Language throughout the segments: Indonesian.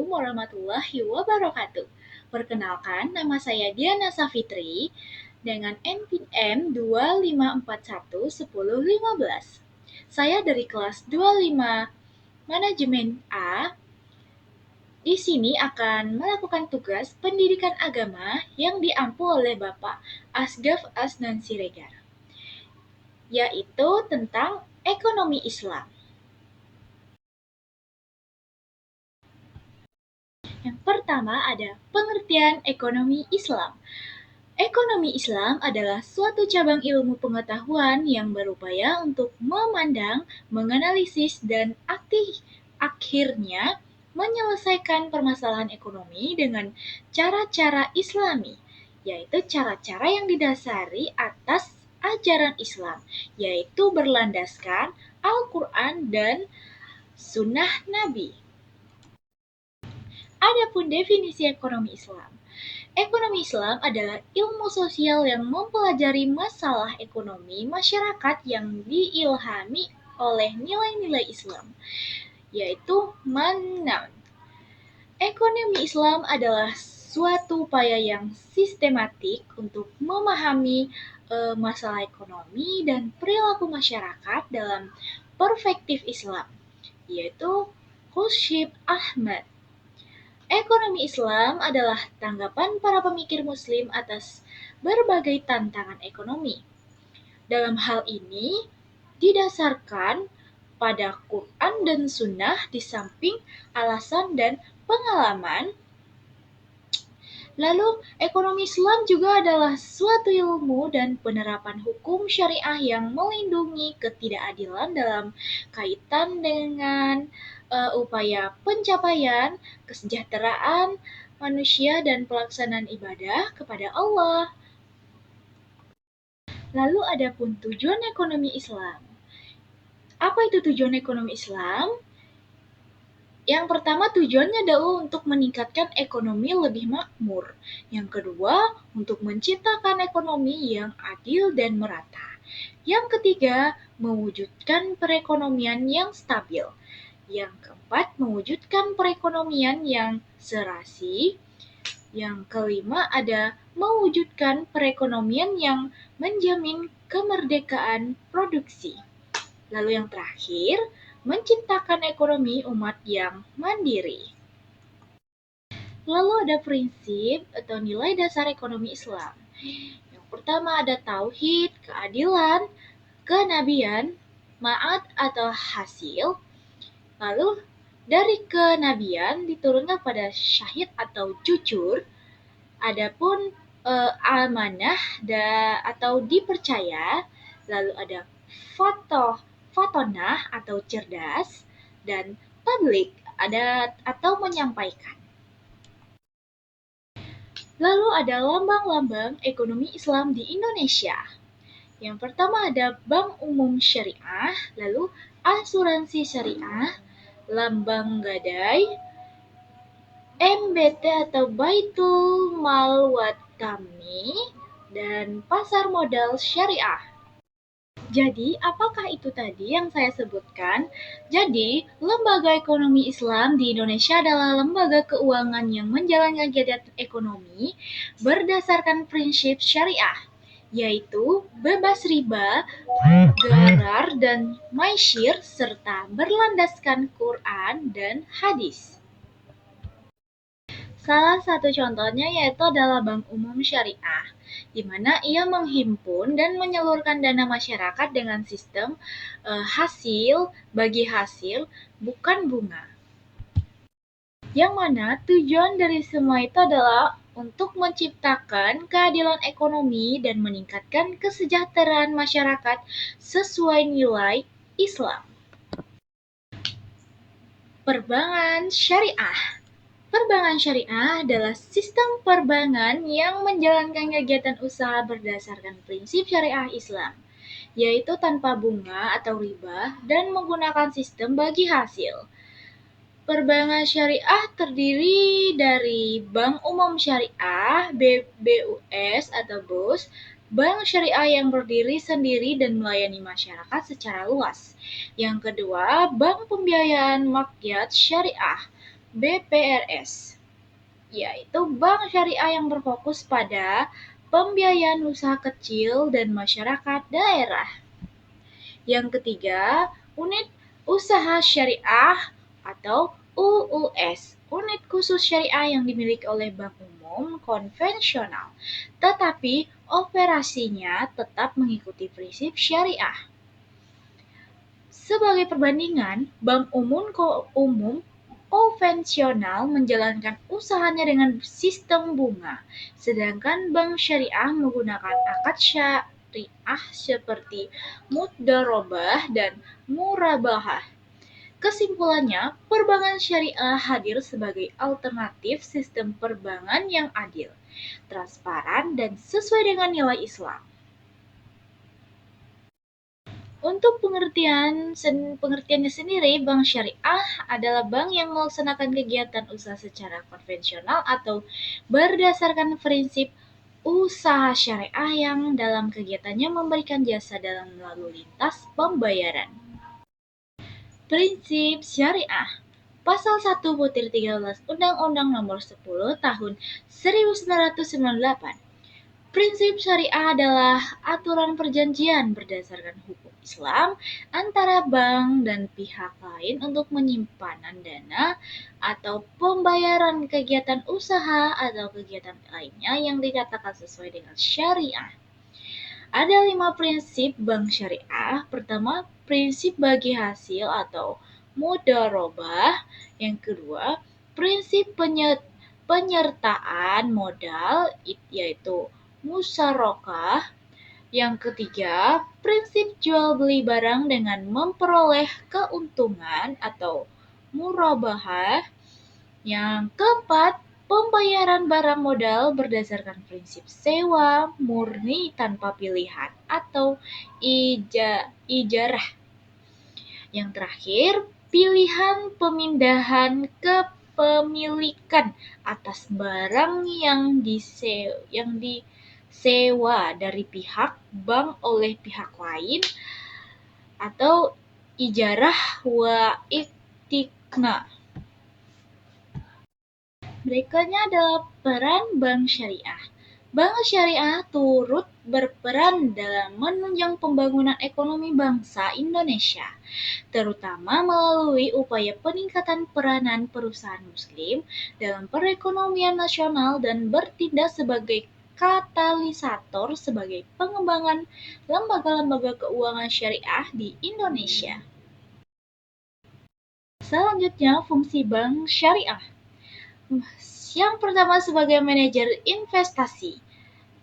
Assalamualaikum warahmatullahi wabarakatuh. Perkenalkan, nama saya Diana Safitri dengan NPM 25411015. Saya dari kelas 25 Manajemen A. Di sini akan melakukan tugas pendidikan agama yang diampu oleh Bapak Asgaf Asnan Siregar, yaitu tentang ekonomi Islam. Yang pertama ada pengertian ekonomi Islam. Ekonomi Islam adalah suatu cabang ilmu pengetahuan yang berupaya untuk memandang, menganalisis, dan akhirnya menyelesaikan permasalahan ekonomi dengan cara-cara Islami, yaitu cara-cara yang didasari atas ajaran Islam, yaitu berlandaskan Al-Quran dan Sunnah Nabi. Adapun definisi ekonomi Islam. Ekonomi Islam adalah ilmu sosial yang mempelajari masalah ekonomi masyarakat yang diilhami oleh nilai-nilai Islam, yaitu manam. Ekonomi Islam adalah suatu upaya yang sistematik untuk memahami masalah ekonomi dan perilaku masyarakat dalam perspektif Islam, yaitu Khusyib Ahmad. Ekonomi Islam adalah tanggapan para pemikir Muslim atas berbagai tantangan ekonomi. Dalam hal ini, didasarkan pada Quran dan Sunnah di samping alasan dan pengalaman. Lalu, ekonomi Islam juga adalah suatu ilmu dan penerapan hukum syariah yang melindungi ketidakadilan dalam kaitan dengan upaya pencapaian kesejahteraan manusia dan pelaksanaan ibadah kepada Allah. Lalu adapun tujuan ekonomi Islam. Apa itu tujuan ekonomi Islam? Yang pertama, tujuannya adalah untuk meningkatkan ekonomi lebih makmur. Yang kedua, untuk menciptakan ekonomi yang adil dan merata. Yang ketiga, mewujudkan perekonomian yang stabil. Yang keempat, mewujudkan perekonomian yang serasi. Yang kelima, ada mewujudkan perekonomian yang menjamin kemerdekaan produksi. Lalu yang terakhir, menciptakan ekonomi umat yang mandiri. Lalu ada prinsip atau nilai dasar ekonomi Islam. Yang pertama ada tauhid, keadilan, kenabian, ma'ad atau hasil. Lalu dari kenabian diturunkan pada syahid atau jujur. Adapun amanah atau dipercaya. Lalu ada fatonah atau cerdas, dan tablik atau menyampaikan. Lalu ada lambang-lambang ekonomi Islam di Indonesia. Yang pertama ada Bank Umum Syariah, lalu asuransi syariah, lambang gadai, MBT atau Baitul Mal Watami, dan pasar modal syariah. Jadi, apakah itu tadi yang saya sebutkan? Jadi, lembaga ekonomi Islam di Indonesia adalah lembaga keuangan yang menjalankan kegiatan ekonomi berdasarkan prinsip syariah, yaitu bebas riba, gharar, dan maisir, serta berlandaskan Quran dan hadis. Salah satu contohnya yaitu adalah Bank Umum Syariah, di mana ia menghimpun dan menyalurkan dana masyarakat dengan sistem hasil bagi hasil, bukan bunga. Yang mana tujuan dari semua itu adalah untuk menciptakan keadilan ekonomi dan meningkatkan kesejahteraan masyarakat sesuai nilai Islam. Perbankan syariah. Perbankan syariah adalah sistem perbankan yang menjalankan kegiatan usaha berdasarkan prinsip syariah Islam, yaitu tanpa bunga atau riba dan menggunakan sistem bagi hasil. Perbankan syariah terdiri dari Bank Umum Syariah, BUS atau BUS, bank syariah yang berdiri sendiri dan melayani masyarakat secara luas. Yang kedua, bank pembiayaan rakyat syariah, BPRS, yaitu bank syariah yang berfokus pada pembiayaan usaha kecil dan masyarakat daerah. Yang ketiga, unit usaha syariah atau UUS, unit khusus syariah yang dimiliki oleh bank umum konvensional, tetapi operasinya tetap mengikuti prinsip syariah. Sebagai perbandingan, bank umum konvensional menjalankan usahanya dengan sistem bunga, sedangkan bank syariah menggunakan akad syariah seperti mudharabah dan murabahah. Kesimpulannya, perbankan syariah hadir sebagai alternatif sistem perbankan yang adil, transparan, dan sesuai dengan nilai Islam. Untuk pengertiannya sendiri, bank syariah adalah bank yang melaksanakan kegiatan usaha secara konvensional atau berdasarkan prinsip usaha syariah yang dalam kegiatannya memberikan jasa dalam lalu lintas pembayaran. Prinsip Syariah Pasal 1-13 Undang-Undang Nomor 10 Tahun 1998. Prinsip syariah adalah aturan perjanjian berdasarkan hukum Islam antara bank dan pihak lain untuk penyimpanan dana atau pembayaran kegiatan usaha atau kegiatan lainnya yang dikatakan sesuai dengan syariah. Ada 5 prinsip bank syariah. Pertama, prinsip bagi hasil atau mudharabah. Yang kedua, prinsip penyertaan modal yaitu musyarakah. Yang ketiga, prinsip jual beli barang dengan memperoleh keuntungan atau murabahah. Yang keempat, pembayaran barang modal berdasarkan prinsip sewa murni tanpa pilihan atau ijarah. Yang terakhir, pilihan pemindahan kepemilikan atas barang yang disewa dari pihak bank oleh pihak lain atau ijarah wa iktikna. Berikutnya adalah peran bank syariah. Bank syariah turut berperan dalam menunjang pembangunan ekonomi bangsa Indonesia, terutama melalui upaya peningkatan peranan perusahaan muslim dalam perekonomian nasional dan bertindak sebagai katalisator sebagai pengembangan lembaga-lembaga keuangan syariah di Indonesia. Selanjutnya, fungsi bank syariah. Yang pertama, sebagai manajer investasi,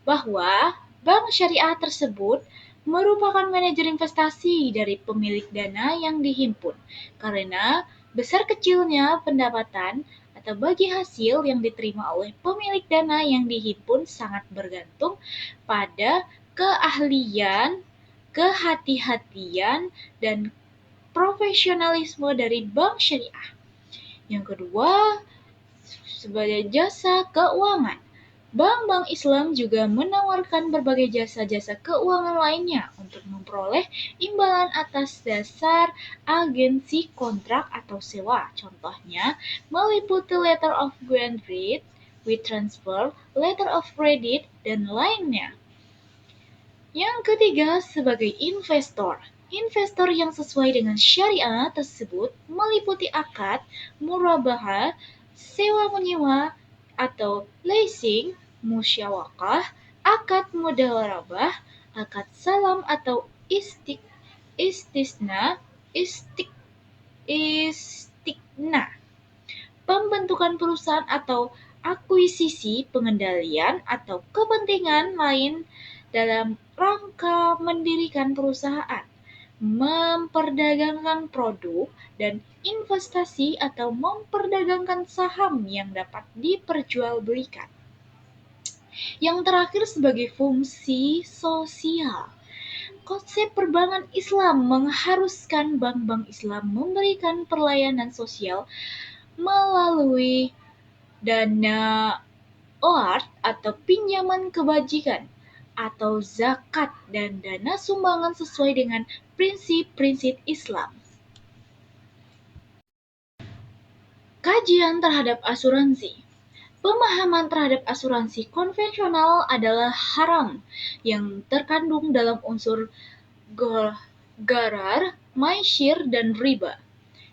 bahwa bank syariah tersebut merupakan manajer investasi dari pemilik dana yang dihimpun, karena besar kecilnya pendapatan atau bagi hasil yang diterima oleh pemilik dana yang dihimpun sangat bergantung pada keahlian, kehati-hatian, dan profesionalisme dari bank syariah. Yang kedua, sebagai jasa keuangan. Bank-bank Islam juga menawarkan berbagai jasa-jasa keuangan lainnya untuk memperoleh imbalan atas dasar agensi kontrak atau sewa. Contohnya, meliputi letter of guarantee, with transfer, letter of credit, dan lainnya. Yang ketiga, sebagai investor. Investor yang sesuai dengan syariah tersebut meliputi akad, murabahah, sewa-menyewa, atau leasing, musyawarah, akad mudharabah, akad salam atau istisna, istikna, pembentukan perusahaan atau akuisisi, pengendalian, atau kepentingan lain dalam rangka mendirikan perusahaan, memperdagangkan produk, dan investasi atau memperdagangkan saham yang dapat diperjualbelikan. Yang terakhir, sebagai fungsi sosial. Konsep perbankan Islam mengharuskan bank-bank Islam memberikan pelayanan sosial melalui dana OAT atau pinjaman kebajikan atau zakat dan dana sumbangan sesuai dengan prinsip-prinsip Islam. Kajian terhadap asuransi. Pemahaman terhadap asuransi konvensional adalah haram yang terkandung dalam unsur gharar, maisir, dan riba.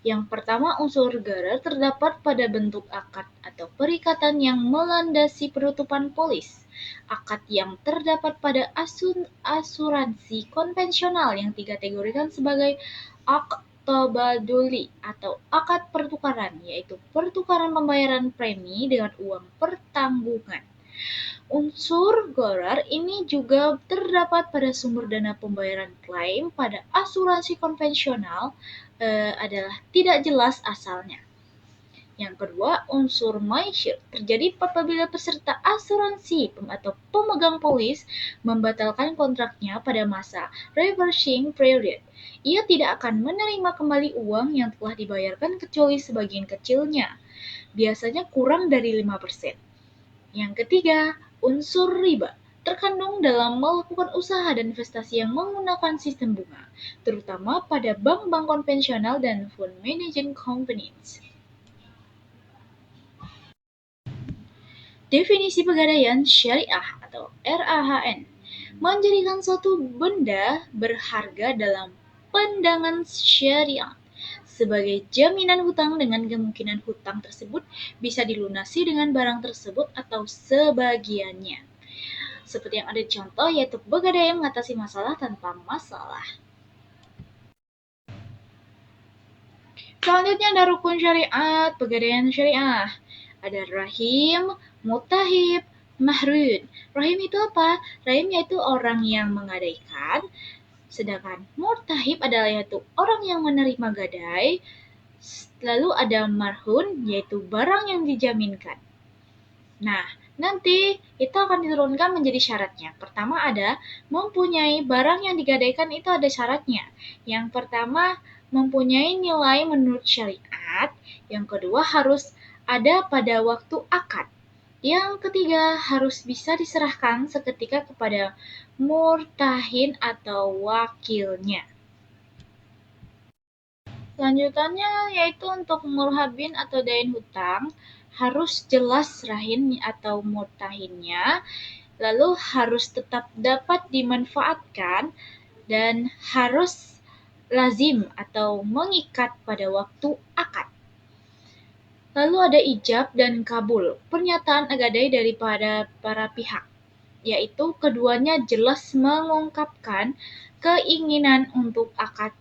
Yang pertama, unsur gharar terdapat pada bentuk akad atau perikatan yang melandasi penutupan polis. Akad yang terdapat pada asuransi konvensional yang dikategorikan sebagai akad tabaduli atau akad pertukaran, yaitu pertukaran pembayaran premi dengan uang pertanggungan. Unsur gharar ini juga terdapat pada sumber dana pembayaran klaim pada asuransi konvensional adalah tidak jelas asalnya. Yang kedua, unsur maisir terjadi apabila peserta asuransi atau pemegang polis membatalkan kontraknya pada masa reversing period. Ia tidak akan menerima kembali uang yang telah dibayarkan kecuali sebagian kecilnya, biasanya kurang dari 5%. Yang ketiga, unsur riba terkandung dalam melakukan usaha dan investasi yang menggunakan sistem bunga, terutama pada bank-bank konvensional dan fund management companies. Definisi Pegadaian Syariah atau RAHN menjadikan suatu benda berharga dalam pandangan syariat sebagai jaminan hutang dengan kemungkinan hutang tersebut bisa dilunasi dengan barang tersebut atau sebagiannya. Seperti yang ada di contoh, yaitu Pegadaian mengatasi masalah tanpa masalah. Selanjutnya ada rukun syariat, Pegadaian Syariah. Ada rahim, mutahib, mahrun. Rahim itu apa? Rahim yaitu orang yang menggadaikan, sedangkan murtahib adalah yaitu orang yang menerima gadai. Lalu ada marhun, yaitu barang yang dijaminkan. Nah, nanti itu akan diturunkan menjadi syaratnya. Pertama ada mempunyai barang yang digadaikan, itu ada syaratnya. Yang pertama mempunyai nilai menurut syariat. Yang kedua harus ada pada waktu akad. Yang ketiga harus bisa diserahkan seketika kepada murtahin atau wakilnya. Lanjutannya yaitu untuk murhabin atau dain hutang harus jelas rahin atau murtahinnya, lalu harus tetap dapat dimanfaatkan dan harus lazim atau mengikat pada waktu akad. Lalu ada ijab dan kabul, pernyataan agadai daripada para pihak, yaitu keduanya jelas mengungkapkan keinginan untuk akad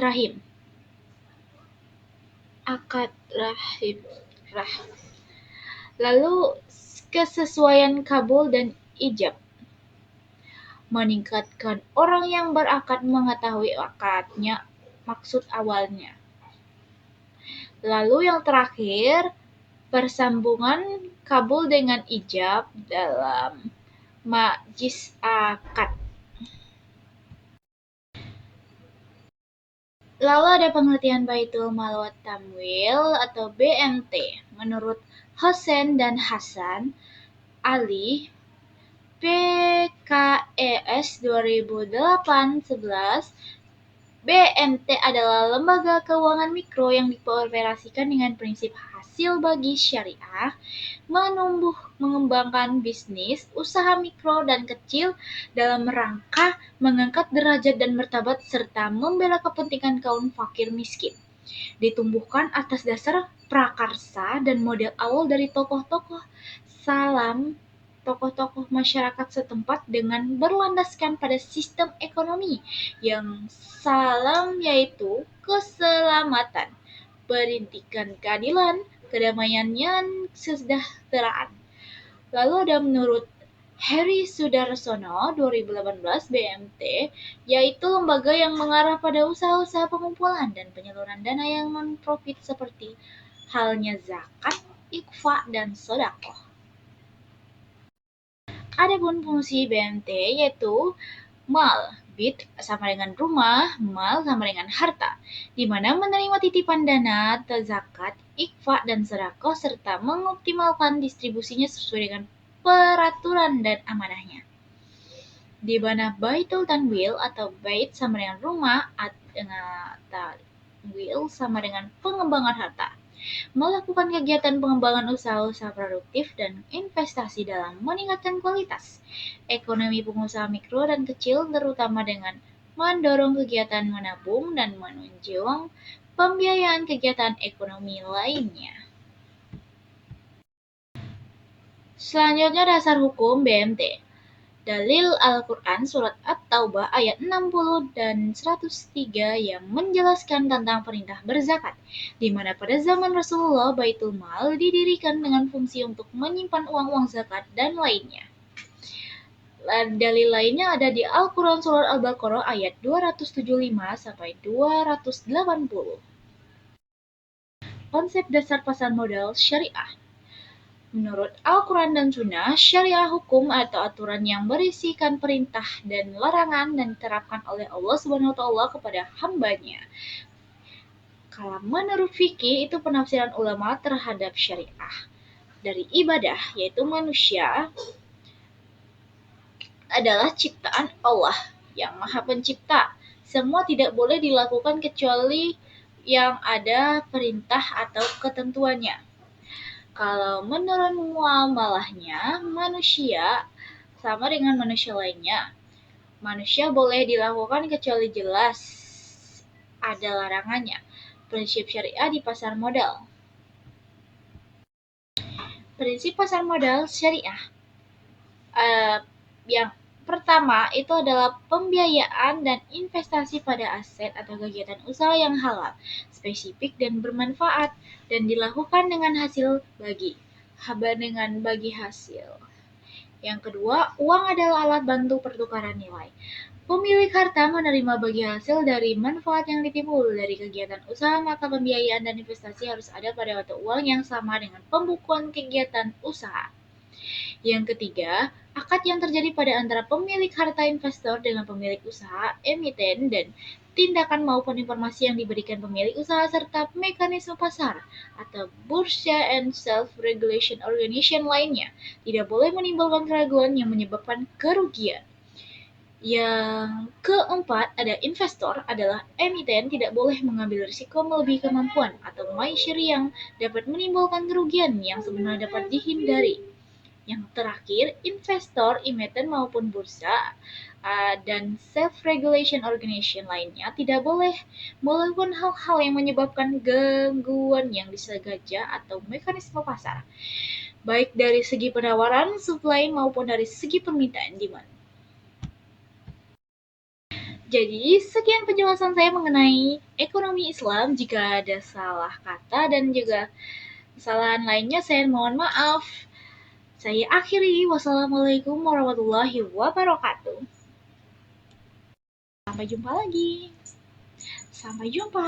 rahim. Lalu kesesuaian kabul dan ijab, meningkatkan orang yang berakad mengetahui akadnya maksud awalnya. Lalu yang terakhir, persambungan kabul dengan ijab dalam majlis akad. Lalu ada pengertian Baitul Mal wa Tamwil atau BMT. Menurut Hosen dan Hasan Ali, PKES 2008-11, BMT adalah lembaga keuangan mikro yang dioperasikan dengan prinsip hasil bagi syariah, mengembangkan bisnis, usaha mikro dan kecil dalam rangka mengangkat derajat dan martabat serta membela kepentingan kaum fakir miskin. Ditumbuhkan atas dasar prakarsa dan model awal dari tokoh-tokoh masyarakat setempat dengan berlandaskan pada sistem ekonomi yang salam, yaitu keselamatan, pendidikan, keadilan, kedamaian, dan kesejahteraan. Lalu ada menurut Heri Sudarsono 2018, BMT yaitu lembaga yang mengarah pada usaha-usaha pengumpulan dan penyaluran dana yang non-profit seperti halnya zakat, ikfa, dan sedekah. Adapun fungsi BMT yaitu mal, bit sama dengan rumah, mal sama dengan harta, di mana menerima titipan dana, zakat, ikfa, dan sedekah serta mengoptimalkan distribusinya sesuai dengan peraturan dan amanahnya. Di mana Baitul Tanwil atau bait sama dengan rumah dengan goodwill sama dengan pengembangan harta. Melakukan kegiatan pengembangan usaha-usaha produktif dan investasi dalam meningkatkan kualitas ekonomi pengusaha mikro dan kecil, terutama dengan mendorong kegiatan menabung dan menunjang pembiayaan kegiatan ekonomi lainnya. Selanjutnya dasar hukum BMT. Dalil Al-Quran Surat At-Taubah ayat 60 dan 103 yang menjelaskan tentang perintah berzakat, di mana pada zaman Rasulullah Baitul Mal didirikan dengan fungsi untuk menyimpan uang-uang zakat dan lainnya. Dalil lainnya ada di Al-Quran Surat Al-Baqarah ayat 275 sampai 280. Konsep dasar pasar modal syariah. Menurut Al-Quran dan Sunnah, syariah hukum atau aturan yang berisikan perintah dan larangan dan diterapkan oleh Allah Subhanahu wa Ta'ala kepada hambanya. Kalau menurut fikih itu penafsiran ulama terhadap syariah dari ibadah, yaitu manusia adalah ciptaan Allah yang Maha Pencipta. Semua tidak boleh dilakukan kecuali yang ada perintah atau ketentuannya. Kalau menurut muamalahnya, manusia sama dengan manusia lainnya. Manusia boleh dilakukan kecuali jelas ada larangannya. Prinsip syariah di pasar modal. Prinsip pasar modal syariah. Yang pertama itu adalah pembiayaan dan investasi pada aset atau kegiatan usaha yang halal, spesifik dan bermanfaat, dan dilakukan dengan hasil bagi hasil. Yang kedua, uang adalah alat bantu pertukaran nilai. Pemilik harta menerima bagi hasil dari manfaat yang ditimbul dari kegiatan usaha, maka pembiayaan dan investasi harus ada pada mata uang yang sama dengan pembukuan kegiatan usaha. Yang ketiga, akad yang terjadi pada antara pemilik harta investor dengan pemilik usaha, emiten, dan tindakan maupun informasi yang diberikan pemilik usaha serta mekanisme pasar atau bursa and self-regulation organization lainnya tidak boleh menimbulkan keraguan yang menyebabkan kerugian. Yang keempat, ada investor adalah emiten tidak boleh mengambil risiko melebihi kemampuan atau maisir yang dapat menimbulkan kerugian yang sebenarnya dapat dihindari. Yang terakhir, investor, emiten maupun bursa dan self-regulation organization lainnya tidak boleh melakukan hal-hal yang menyebabkan gangguan yang disengaja atau mekanisme pasar, baik dari segi penawaran, supply maupun dari segi permintaan demand. Jadi, sekian penjelasan saya mengenai ekonomi Islam. Jika ada salah kata dan juga kesalahan lainnya, saya mohon maaf. Saya akhiri. Wassalamualaikum warahmatullahi wabarakatuh. Sampai jumpa lagi. Sampai jumpa.